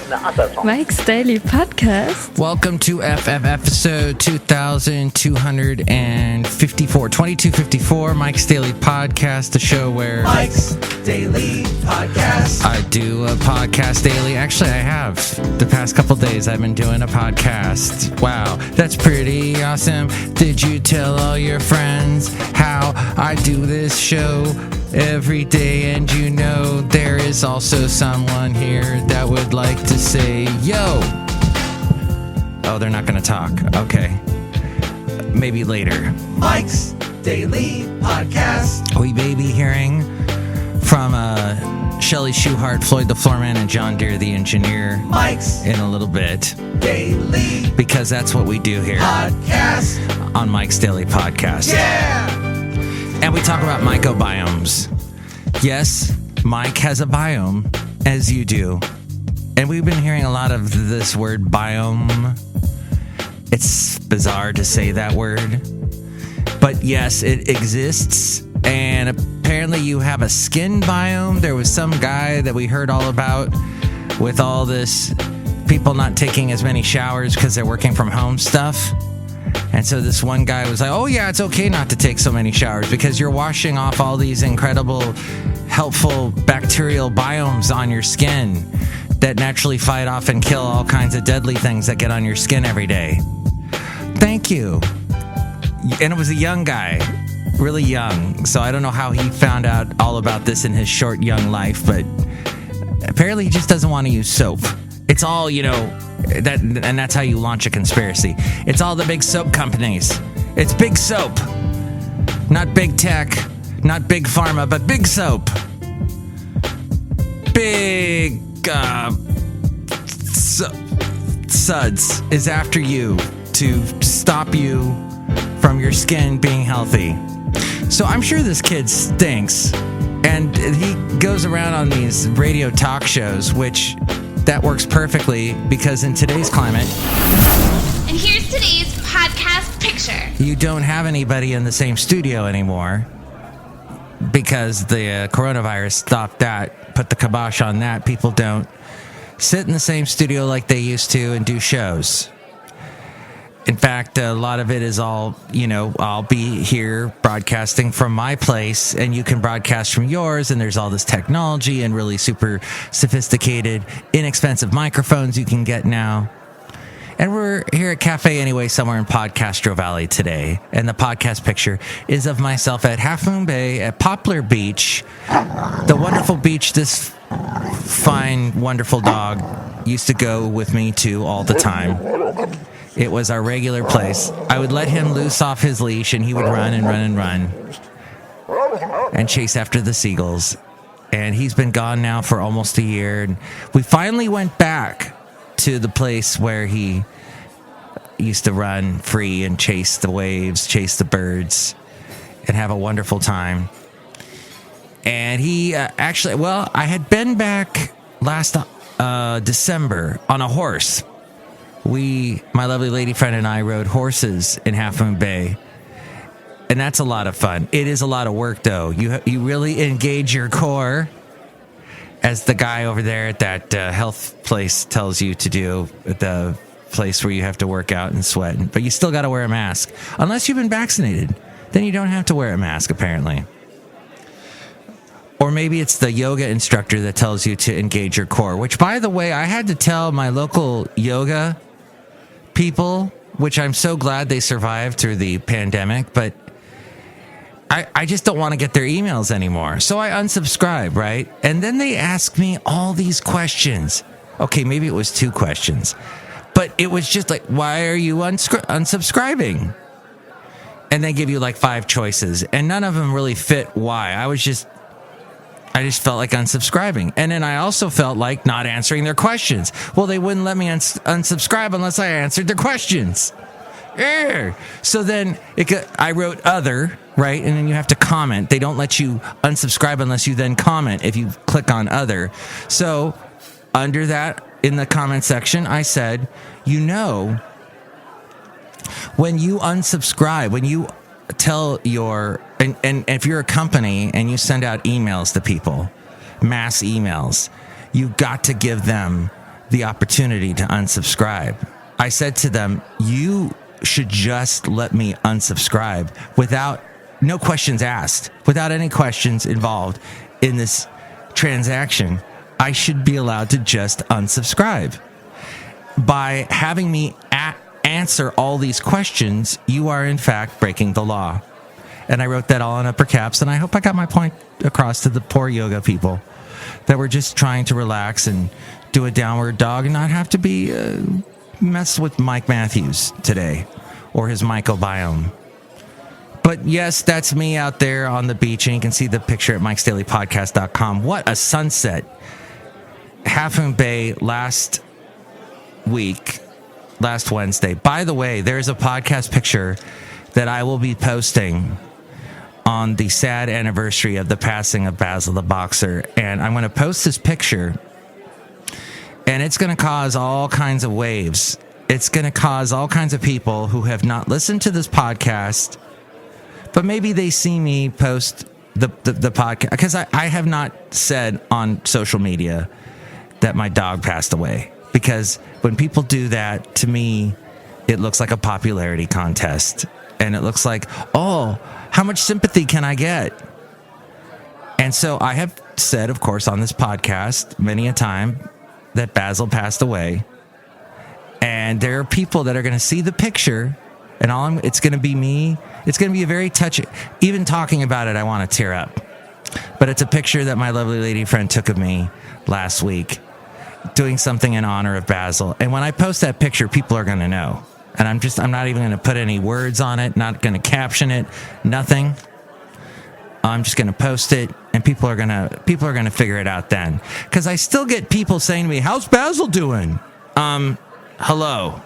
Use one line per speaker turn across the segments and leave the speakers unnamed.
Mike's Daily Podcast.
Welcome to FF episode 2254, Mike's Daily Podcast, the show where
Mike's Daily Podcast.
I do a podcast daily. Actually, I have. The past couple days, I've been doing a podcast. Wow, that's pretty awesome. Did you tell all your friends how I do this show every day? And you know there is also someone here that would like to say, yo. Oh, they're not going to talk. Okay. Maybe later.
Mike's Daily Podcast.
We may be hearing from Shelley Shuhart, Floyd the Floorman, and John Deere the Engineer
Mike's
in a little bit.
Daily
Because that's what we do here
Podcast.
on Mike's Daily Podcast.
Yeah!
And we talk about microbiomes. Yes, Mike has a biome, as you do. And we've been hearing a lot of this word biome. It's bizarre to say that word. But yes, it exists. And apparently you have a skin biome. There was some guy that we heard all about with all this people not taking as many showers because they're working from home stuff. And so this one guy was like, oh yeah, it's okay not to take so many showers because you're washing off all these incredible, helpful bacterial biomes on your skin that naturally fight off and kill all kinds of deadly things that get on your skin every day. Thank you. And it was a young guy, really young. So I don't know how he found out all about this in his short young life, but apparently he just doesn't want to use soap. It's all, and that's how you launch a conspiracy. It's all the big soap companies. It's big soap. Not big tech, not big pharma, but big soap. Big suds is after you to stop you from your skin being healthy. So I'm sure this kid stinks. And he goes around on these radio talk shows, which that works perfectly because in today's climate...
And here's today's podcast picture.
You don't have anybody in the same studio anymore because the coronavirus stopped that, put the kibosh on that. People don't sit in the same studio like they used to and do shows. In fact, a lot of it is all, I'll be here broadcasting from my place and you can broadcast from yours, and there's all this technology and really super sophisticated, inexpensive microphones you can get now. And we're here at Cafe Anyway, somewhere in Podcastro Valley today. And the podcast picture is of myself at Half Moon Bay at Poplar Beach, the wonderful beach this fine, wonderful dog used to go with me to all the time. It was our regular place. I would let him loose off his leash, and he would run and run and run and chase after the seagulls. And he's been gone now for almost a year. And we finally went back to the place where he used to run free and chase the waves, chase the birds, and have a wonderful time. And he I had been back last December on a horse. My lovely lady friend and I rode horses in Half Moon Bay. And that's a lot of fun. It is a lot of work, though. You really engage your core, as the guy over there at that health place tells you to do, at the place where you have to work out and sweat. But you still got to wear a mask. Unless you've been vaccinated. Then you don't have to wear a mask, apparently. Or maybe it's the yoga instructor that tells you to engage your core. Which, by the way, I had to tell my local yoga people, which I'm so glad they survived through the pandemic, but I just don't want to get their emails anymore. So I unsubscribe, right? And then they ask me all these questions. Okay, maybe it was 2 questions. But it was just like, why are you unsubscribing? And they give you like 5 choices. And none of them really fit why. I just felt like unsubscribing. And then I also felt like not answering their questions. Well, they wouldn't let me unsubscribe unless I answered their questions. So then I wrote other, right? And then you have to comment. They don't let you unsubscribe unless you then comment if you click on other. So under that, in the comment section, I said, when you unsubscribe, when you tell and if you're a company and you send out emails to people, mass emails, you got to give them the opportunity to unsubscribe. I said to them, you should just let me unsubscribe without no questions asked, without any questions involved in this transaction. I should be allowed to just unsubscribe. By having me answer all these questions, you are in fact breaking the law. And I wrote that all in upper caps, and I hope I got my point across to the poor yoga people that were just trying to relax and do a downward dog and not have to be messed with Mike Matthews today or his microbiome. But yes, that's me out there on the beach, and you can see the picture at MikesDailyPodcast.com. What a sunset. Half Moon Bay last Wednesday. By the way, there's a podcast picture that I will be posting on the sad anniversary of the passing of Basil the Boxer. And I'm going to post this picture, and it's going to cause all kinds of waves. It's going to cause all kinds of people who have not listened to this podcast, but maybe they see me post the podcast, because I have not said on social media that my dog passed away, because when people do that, to me, it looks like a popularity contest. And it looks like, oh, how much sympathy can I get? And so I have said, of course, on this podcast many a time that Basil passed away. And there are people that are going to see the picture, and it's going to be me. It's going to be a very touching. Even talking about it, I want to tear up. But it's a picture that my lovely lady friend took of me last week, doing something in honor of Basil. And when I post that picture, people are going to know. And I'm not even going to put any words on it, not going to caption it, nothing. I'm just going to post it, and people are going to figure it out then. Because I still get people saying to me, "How's Basil doing?" Hello.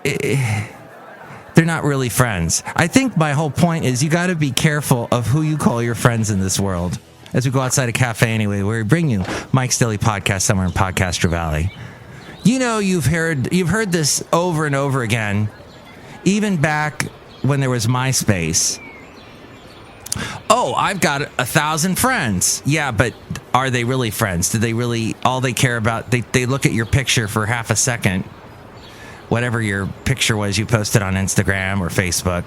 They're not really friends. I think my whole point is you got to be careful of who you call your friends in this world. As we go outside a cafe anyway, where we bring you Mike's Daily Podcast somewhere in Podcaster Valley. You know, you've heard this over and over again, even back when there was MySpace. Oh, I've got 1,000 friends. Yeah, but are they really friends? Do they really, all they care about, they look at your picture for half a second, whatever your picture was you posted on Instagram or Facebook,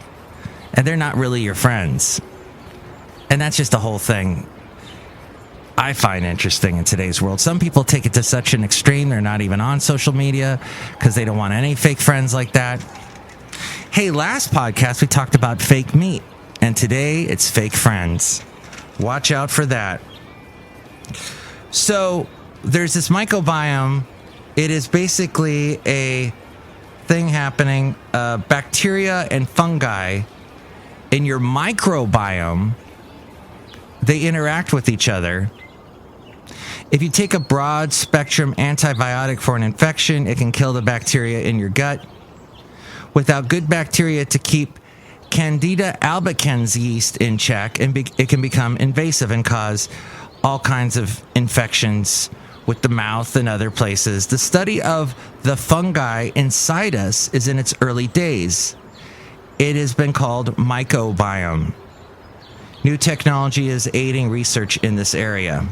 and they're not really your friends. And that's just the whole thing I find interesting in today's world. Some people take it to such an extreme, they're not even on social media because they don't want any fake friends like that. Hey, last podcast we talked about fake meat, and today it's fake friends. Watch out for that. So there's this microbiome. It is basically a thing happening, bacteria and fungi in your microbiome. They interact with each other. If you take a broad spectrum antibiotic for an infection, it can kill the bacteria in your gut. Without good bacteria to keep Candida albicans yeast in check, and it can become invasive and cause all kinds of infections with the mouth and other places. The study of the fungi inside us is in its early days. It has been called microbiome. New technology is aiding research in this area.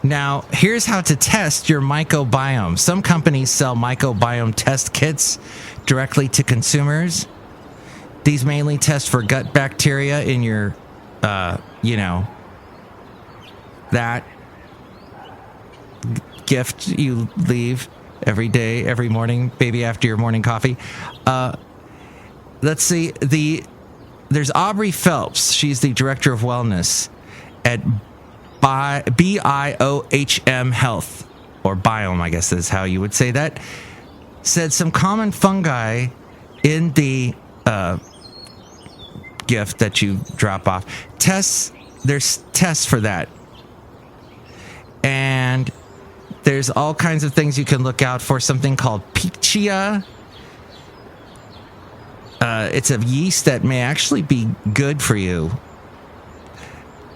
Now, here's how to test your microbiome. Some companies sell microbiome test kits directly to consumers. These mainly test for gut bacteria in your, that gift you leave every day, every morning, maybe after your morning coffee. Let's see, there's Aubrey Phelps. She's the director of wellness at BIOHM Health, or Biome, I guess is how you would say that. Said some common fungi in the gift that you drop off. There's tests for that. And there's all kinds of things you can look out for. Something called Pichia. It's a yeast that may actually be good for you.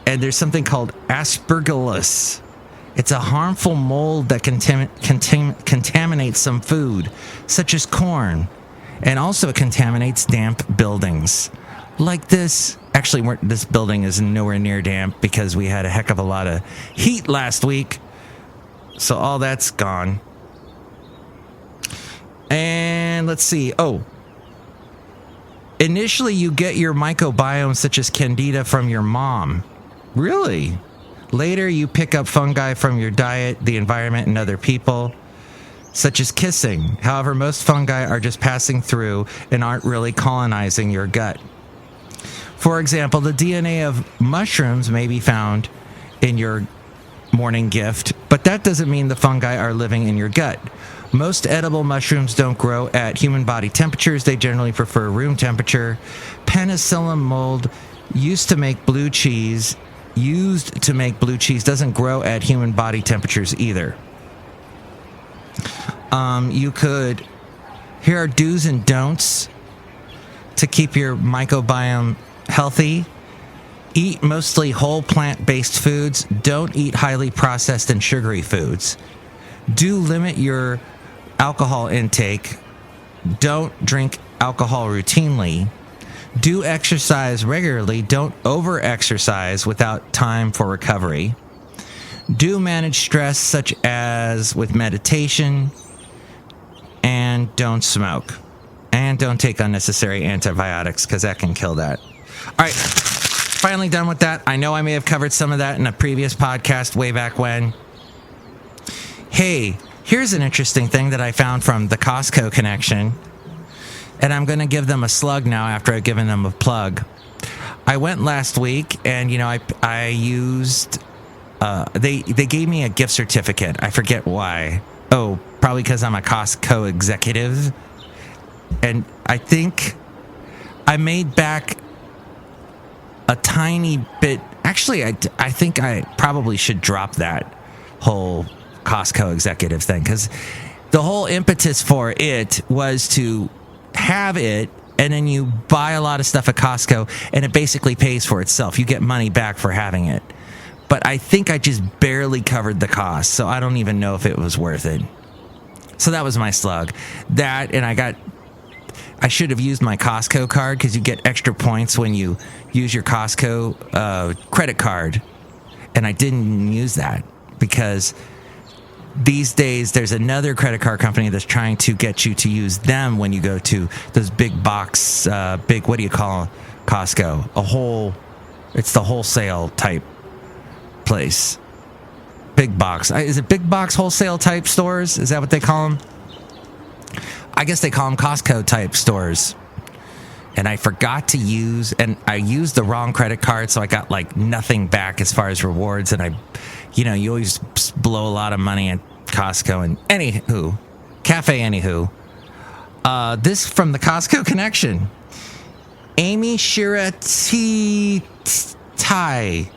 And there's something called Aspergillus. It's a harmful mold that contaminates some food, such as corn. And also it contaminates damp buildings. Like this. Actually, this building is nowhere near damp because we had a heck of a lot of heat last week. So all that's gone. And let's see. Oh, initially you get your microbiome such as candida from your mom. Really? Later you pick up fungi from your diet, the environment, and other people, such as kissing. However, most fungi are just passing through and aren't really colonizing your gut. For example, the DNA of mushrooms may be found in your morning gift, but that doesn't mean the fungi are living in your gut. Most edible mushrooms don't grow at human body temperatures. They generally prefer room temperature. Penicillium mold used to make blue cheese doesn't grow at human body temperatures either. Here are do's and don'ts to keep your microbiome healthy. Eat mostly whole plant-based foods. Don't eat highly processed and sugary foods. Do limit your alcohol intake. Don't drink alcohol routinely. Do exercise regularly. Don't over-exercise without time for recovery. Do manage stress, such as with meditation. And don't smoke. And don't take unnecessary antibiotics, because that can kill that. All right, finally done with that. I know I may have covered some of that in a previous podcast way back when. Hey, here's an interesting thing that I found from the Costco connection. And I'm going to give them a slug now after I've given them a plug. I went last week and, I used... They gave me a gift certificate. I forget why. Oh, probably because I'm a Costco executive. And I think I made back a tiny bit. Actually, I think I probably should drop that whole Costco executive thing, because the whole impetus for it was to have it, and then you buy a lot of stuff at Costco, and it basically pays for itself. You get money back for having it. But I think I just barely covered the cost, so I don't even know if it was worth it. So that was my slug. That, and I should have used my Costco card, because you get extra points when you use your Costco credit card. And I didn't use that, because these days there's another credit card company that's trying to get you to use them when you go to those big box, what do you call Costco? It's the wholesale type place. Big box. Is it big box wholesale type stores? Is that what they call them? I guess they call them Costco type stores. And I forgot to use, and I used the wrong credit card, so I got like nothing back as far as rewards. And you always blow a lot of money at Costco. And anywho, this from the Costco connection. Amy Shiratitai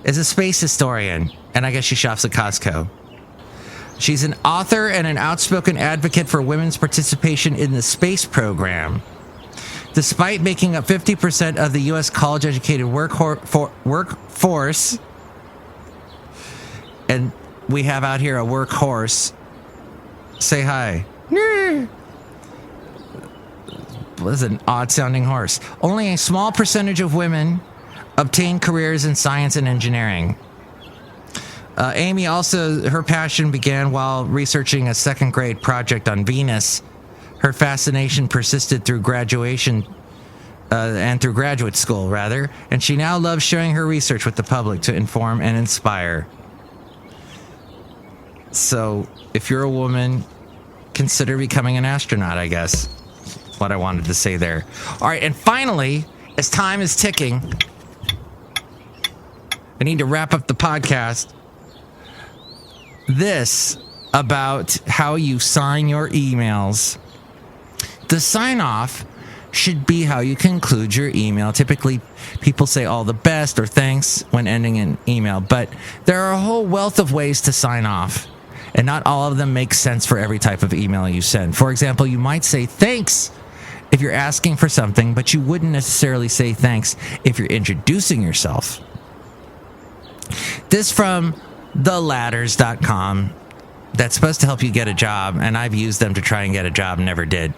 is a space historian, and I guess she shops at Costco. She's an author and an outspoken advocate for women's participation in the space program. Despite making up 50% of the U.S. college-educated workforce, and we have out here a workhorse. Say hi. What is an odd-sounding horse? Only a small percentage of women obtain careers in science and engineering. Amy also, her passion began while researching a second-grade project on Venus. Her fascination persisted through graduation and through graduate school, rather, and she now loves sharing her research with the public to inform and inspire. So, if you're a woman, consider becoming an astronaut, I guess. That's what I wanted to say there. All right, and finally, as time is ticking, I need to wrap up the podcast. This about how you sign your emails. The sign off should be how you conclude your email. Typically, people say all the best or thanks when ending an email, but there are a whole wealth of ways to sign off, and not all of them make sense for every type of email you send. For example, you might say thanks if you're asking for something, but you wouldn't necessarily say thanks if you're introducing yourself. This from theladders.com. That's supposed to help you get a job, and I've used them to try and get a job, never did.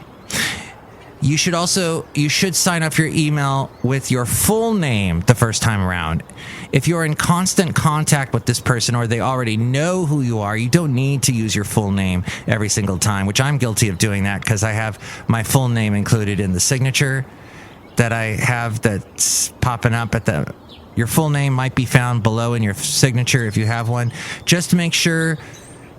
You should sign up your email with your full name the first time around. If you're in constant contact with this person or they already know who you are, you don't need to use your full name every single time, which I'm guilty of doing that because I have my full name included in the signature that I have that's popping up at your full name might be found below in your signature if you have one. Just to make sure,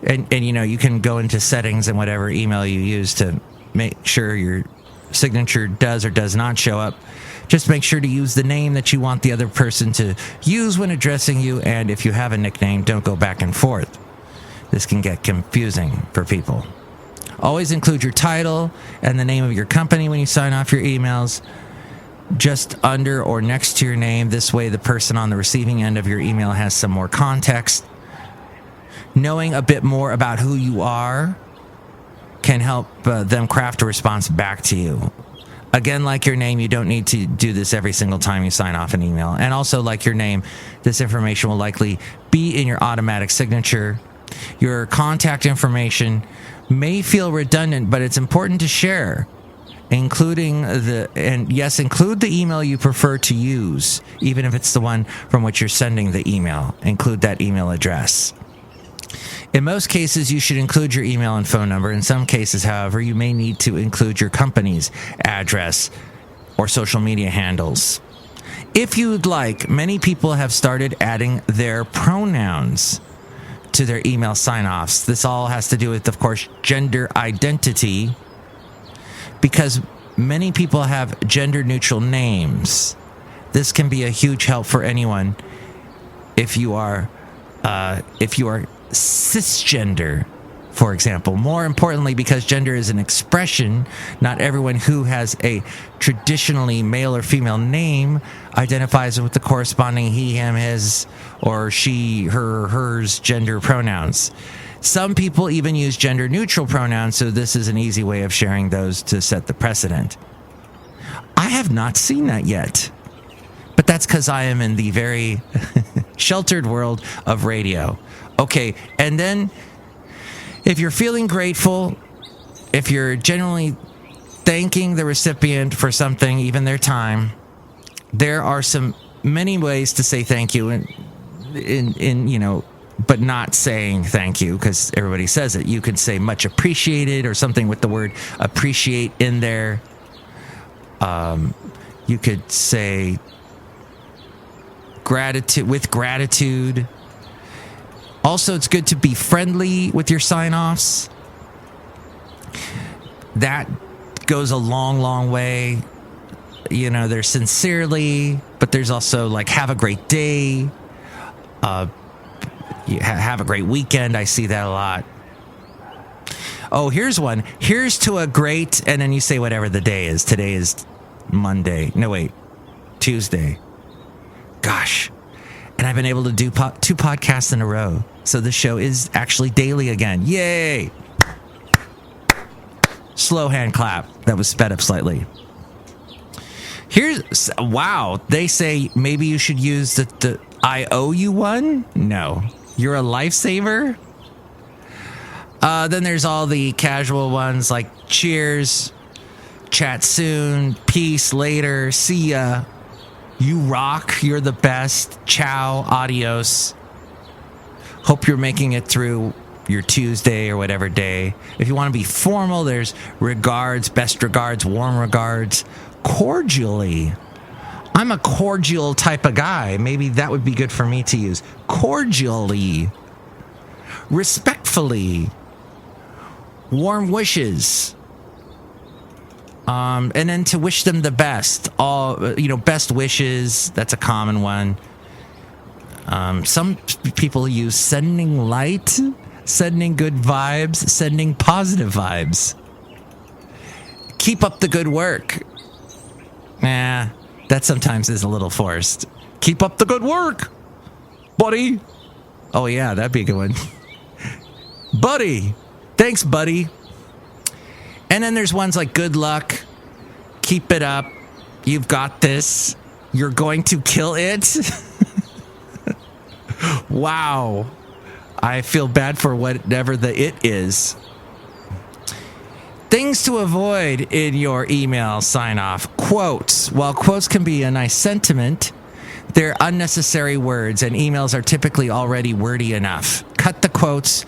and you can go into settings and whatever email you use to make sure your signature does or does not show up. Just make sure to use the name that you want the other person to use when addressing you, and if you have a nickname, don't go back and forth. This can get confusing for people. Always include your title and the name of your company when you sign off your emails, just under or next to your name. This way the person on the receiving end of your email has some more context. Knowing a bit more about who you are can help them craft a response back to you. Again, like your name, you don't need to do this every single time you sign off an email. And also, like your name, this information will likely be in your automatic signature. Your contact information may feel redundant, but it's important to share, include the email you prefer to use, even if it's the one from which you're sending the email. Include that email address. In most cases, you should include your email and phone number. In some cases, however, you may need to include your company's address or social media handles. If you'd like, many people have started adding their pronouns to their email sign-offs. This all has to do with, of course, gender identity, because many people have gender-neutral names. This can be a huge help for anyone if you are cisgender, for example. More importantly, because gender is an expression, not everyone who has a traditionally male or female name identifies with the corresponding he, him, his, or she, her, hers gender pronouns. Some people even use gender-neutral pronouns, so this is an easy way of sharing those to set the precedent. I have not seen that yet, but that's because I am in the very sheltered world of radio. Okay, and then if you're feeling grateful, if you're genuinely thanking the recipient for something, even their time, there are many ways to say thank you, but not saying thank you because everybody says it. You could say much appreciated or something with the word appreciate in there. You could say gratitude. Also, it's good to be friendly with your sign-offs. That goes a long, long way. There's sincerely, but there's also like have a great day. Have a great weekend. I see that a lot. Oh, here's one. Here's to a great, and then you say whatever the day is. Today is Monday. No, wait. Tuesday. Gosh. And I've been able to do 2 podcasts in a row. So this show is actually daily again. Yay! Slow hand clap. That was sped up slightly. Wow. They say maybe you should use the I owe you one? No. You're a lifesaver? Then there's all the casual ones like cheers, chat soon, peace, later, see ya. You rock, you're the best, ciao, adios. Hope you're making it through your Tuesday or whatever day. If you want to be formal, there's regards, best regards, warm regards, cordially. I'm a cordial type of guy. Maybe that would be good for me to use. Cordially. Respectfully. Warm wishes. And then to wish them the best. Best wishes. That's a common one. Some people use sending light, sending good vibes, sending positive vibes. Keep up the good work. That sometimes is a little forced. Keep up the good work, buddy. Oh, yeah, that'd be a good one. Buddy. Thanks, buddy. And then there's ones like good luck, keep it up, you've got this, you're going to kill it. Wow. I feel bad for whatever the it is. Things to avoid in your email sign-off. Quotes. While quotes can be a nice sentiment, they're unnecessary words, and emails are typically already wordy enough. Cut the quotes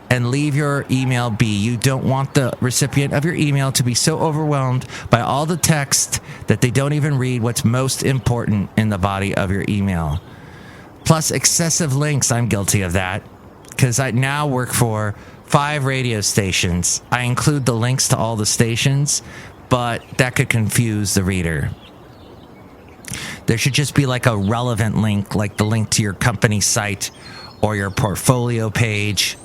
and leave your email be. You don't want the recipient of your email to be so overwhelmed by all the text that they don't even read what's most important in the body of your email. Plus, excessive links. I'm guilty of that because I now work for 5 radio stations. I include the links to all the stations, but that could confuse the reader. There should just be like a relevant link, like the link to your company site or your portfolio page.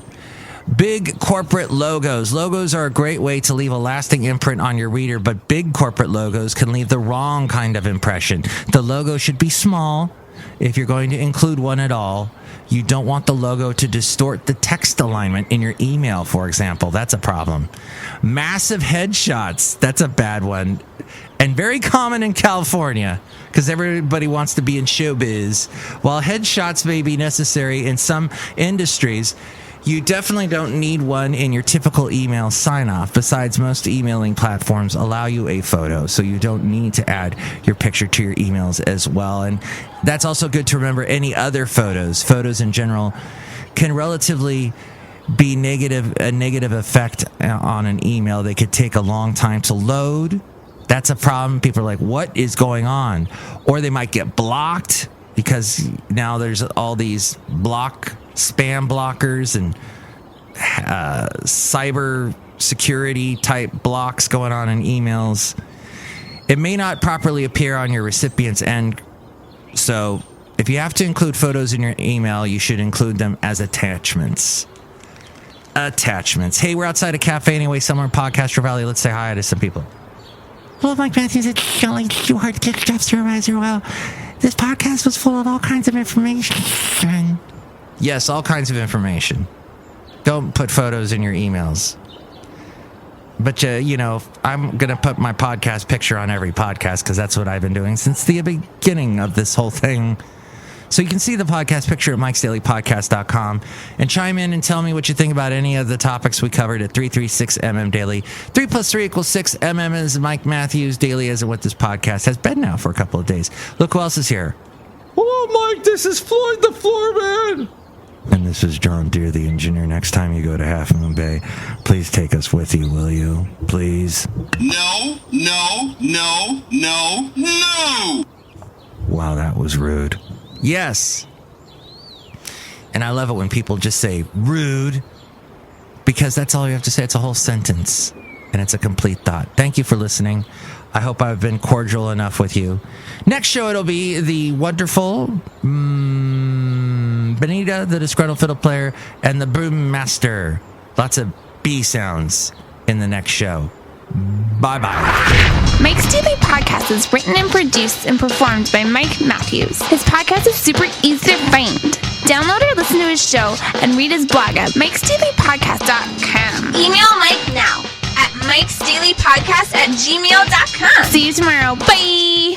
Big corporate logos. Logos are a great way to leave a lasting imprint on your reader, but big corporate logos can leave the wrong kind of impression. The logo should be small if you're going to include one at all. You don't want the logo to distort the text alignment in your email, for example. That's a problem. Massive headshots. That's a bad one. And very common in California because everybody wants to be in showbiz. While headshots may be necessary in some industries, you definitely don't need one in your typical email sign-off. Besides, most emailing platforms allow you a photo, so you don't need to add your picture to your emails as well. And that's also good to remember any other photos. Photos in general can relatively be a negative effect on an email. They could take a long time to load. That's a problem. People are like, what is going on? Or they might get blocked because now there's all these spam blockers and cyber security type blocks going on in emails. It may not properly appear on your recipient's end. So if you have to include photos in your email, you should include them as attachments. Hey, we're outside a cafe anyway, somewhere in Podcaster Valley. Let's say hi to some people.
Hello, Mike Matthews. It's going too hard to get Jeff Supervisor. Well, this podcast was full of all kinds of information.
Yes, all kinds of information. Don't put photos in your emails. But, I'm going to put my podcast picture on every podcast because that's what I've been doing since the beginning of this whole thing. So you can see the podcast picture at MikesDailyPodcast.com and chime in and tell me what you think about any of the topics we covered at 336MM Daily. 3 + 3 = 6. MM is Mike Matthews. Daily isn't what this podcast has been now for a couple of days. Look who else is here.
Hello, Mike. This is Floyd the Floorman.
And this is John Deere, the engineer. Next time you go to Half Moon Bay, please take us with you, will you? Please?
No.
Wow, that was rude. Yes. And I love it when people just say rude because that's all you have to say. It's a whole sentence and it's a complete thought. Thank you for listening. I hope I've been cordial enough with you. Next show, it'll be the wonderful Benita, the disgruntled fiddle player, and the broom master. Lots of B sounds in the next show. Bye-bye.
Mike's Daily Podcast is written and produced and performed by Mike Matthews. His podcast is super easy to find. Download or listen to his show and read his blog at MikesDailyPodcast.com. Email Mike now at MikesDailyPodcast@gmail.com. See you tomorrow. Bye!